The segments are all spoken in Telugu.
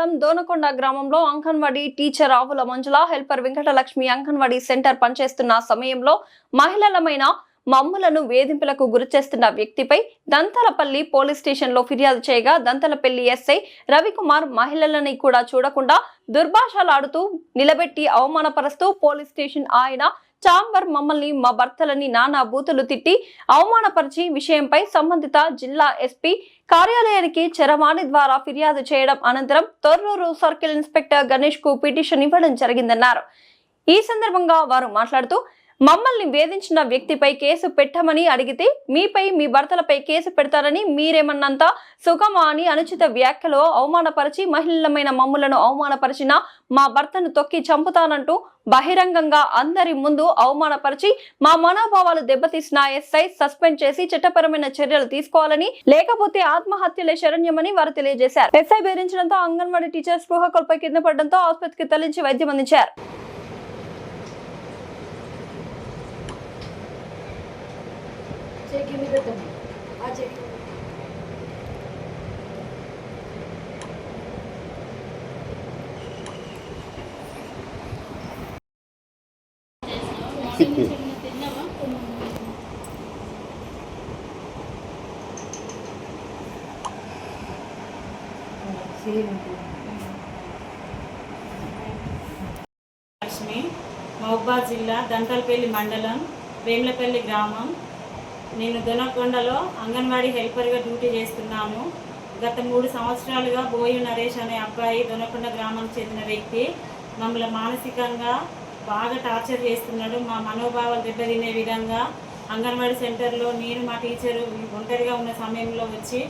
మండలం దోనకొండ గ్రామంలో అంగన్వాడీ టీచర్ ఆవుల మంజుల, హెల్పర్ వెంకటలక్ష్మి అంగన్వాడీ సెంటర్ పనిచేస్తున్న సమయంలో మహిళలమైన మమ్ములను వేధింపులకు గురిచేస్తున్న వ్యక్తిపై దంతలపల్లి పోలీస్ స్టేషన్ లో ఫిర్యాదు చేయగా దంతలపల్లి ఎస్ఐ రవికుమార్ మహిళలని కూడా చూడకుండా దుర్భాషలాడుతూ నిలబెట్టి అవమానపరుస్తూ పోలీస్ స్టేషన్ ఆయన చాంబర్ మమ్మల్ని మా భర్తలని నానా బూతులు తిట్టి అవమానపరిచి విషయంపై సంబంధిత జిల్లా ఎస్పీ కార్యాలయానికి చరవాణి ద్వారా ఫిర్యాదు చేయడం అనంతరం తొర్రూరు సర్కిల్ ఇన్స్పెక్టర్ గణేష్ కు పిటిషన్ ఇవ్వడం జరిగిందన్నారు. ఈ సందర్భంగా వారు మాట్లాడుతూ మమ్మల్ని వేధించిన వ్యక్తిపై కేసు పెట్టమని అడిగితే మీపై మీ భర్తలపై కేసు పెడతారని మీరేమన్నంత సుఖమా అని అనుచిత వ్యాఖ్యలో అవమానపరిచి మహిళలమైన మమ్ములను అవమానపరిచిన మా భర్తను తొక్కి చంపుతానంటూ బహిరంగంగా అందరి ముందు అవమానపరిచి మా మనోభావాలు దెబ్బతీసిన ఎస్ఐ సస్పెండ్ చేసి చట్టపరమైన చర్యలు తీసుకోవాలని, లేకపోతే ఆత్మహత్యలే శరణ్యమని వారు తెలియజేశారు. ఎస్ఐ బెదిరించడంతో అంగన్వాడీ టీచర్ స్పృహ కోల్పోయి కింద పడడంతో ఆసుపత్రికి తరలించి వైద్యం అందించారు. లక్ష్మి, మహబూబాబాద్ జిల్లా దంతలపల్లి మండలం వేములపల్లి గ్రామం. నేను దొనకొండలో అంగన్వాడీ హెల్పర్గా డ్యూటీ చేస్తున్నాను. గత 3 సంవత్సరాలుగా బోయి నరేష్ అనే అబ్బాయి దొనకొండ గ్రామానికి చెందిన వ్యక్తి మమ్మల్ని మానసికంగా బాగా టార్చర్ చేస్తున్నాడు. మా మనోభావాలు దెబ్బతినే విధంగా అంగన్వాడీ సెంటర్లో నేను మా టీచరు ఒంటరిగా ఉన్న సమయంలో వచ్చి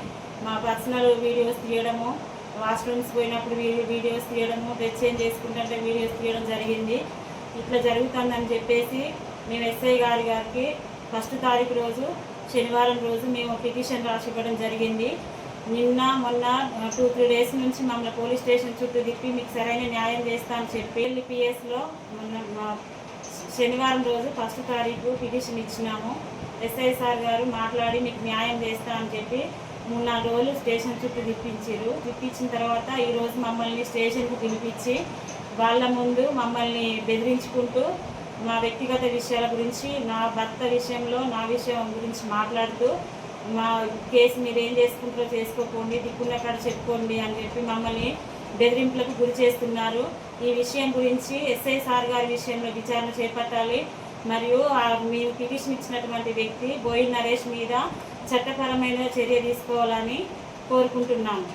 మా పర్సనల్ వీడియోస్ తీయడము, వాష్రూమ్స్ పోయినప్పుడు వీడియోస్ తీయడము, డ్రెస్ చేంజ్ చేసుకుంటుంటే వీడియోస్ తీయడం జరిగింది. ఇట్లా జరుగుతుందని చెప్పేసి మేము ఎస్ఐ గారికి 1వ తారీఖు రోజు శనివారం రోజు మేము పిటిషన్ రాసి ఇవ్వడం జరిగింది. నిన్న మొన్న 2-3 డేస్ నుంచి మమ్మల్ని పోలీస్ స్టేషన్ చుట్టూ తిప్పి మీకు సరైన న్యాయం చేస్తా అని చెప్పి పిఎస్లో మొన్న శనివారం రోజు 1వ తారీఖు పిటిషన్ ఇచ్చినాము. ఎస్ఐ సార్ గారు మాట్లాడి మీకు న్యాయం చేస్తా అని చెప్పి 3-4 రోజులు స్టేషన్ చుట్టూ తిప్పించిన తర్వాత ఈరోజు మమ్మల్ని స్టేషన్కి పిలిపించి వాళ్ళ ముందు మమ్మల్ని బెదిరించుకుంటూ మా వ్యక్తిగత విషయాల గురించి, నా భర్త విషయంలో నా విషయం గురించి మాట్లాడుతూ మా కేసు మీరు ఏం చేసుకుంటారో చేసుకోండి, దిక్కున్న కాడ చెప్పుకోండి అని చెప్పి మమ్మల్ని బెదిరింపులకు గురి చేస్తున్నారు. ఈ విషయం గురించి ఎస్ఐ సార్ గారి విషయంలో విచారణ చేపట్టాలి. మరియు మేము పిటిషన్ ఇచ్చినటువంటి వ్యక్తి బోయి నరేష్ మీద చట్టపరమైన చర్య తీసుకోవాలని కోరుకుంటున్నాము.